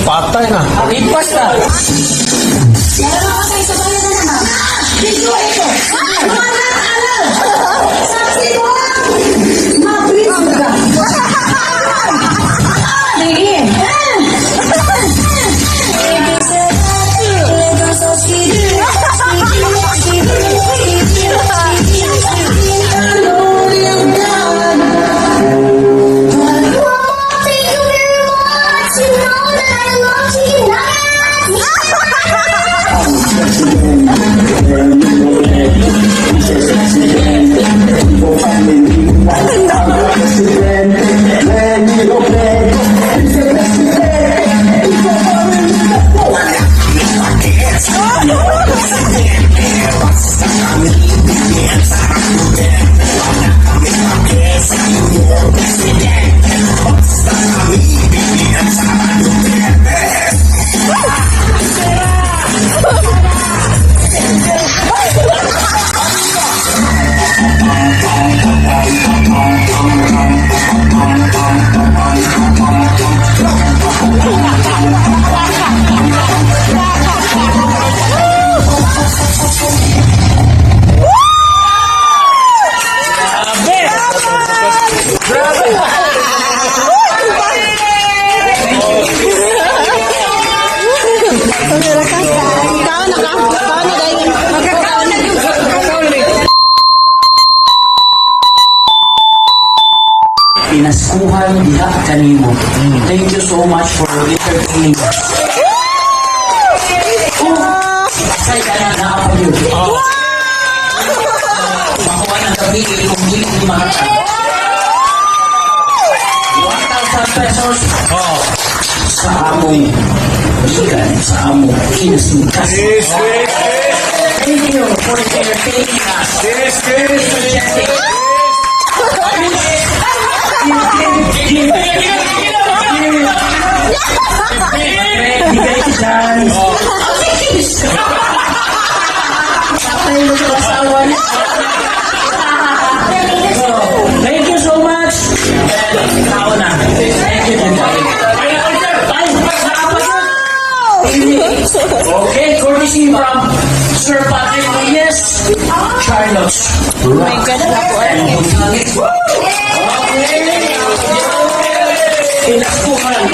Patay na. Lipas na. Meron ako sa isabayan na naman. Video ito. Saksi mo. Mabilis ka. Sige. Pinaskuhan diha kanimo. Thank you so much for entertaining us. Say kaya na ako yun. Makuha ng gabi, kung gilig ni mga tao. 1,000 pesos sa among Iligan, sa among kinasingkas. Thank you for entertaining us. Thank you so much. Okay, courtesy from Sir Patrick Reyes, Charlotte. My God, Okay. Pinaskuhan.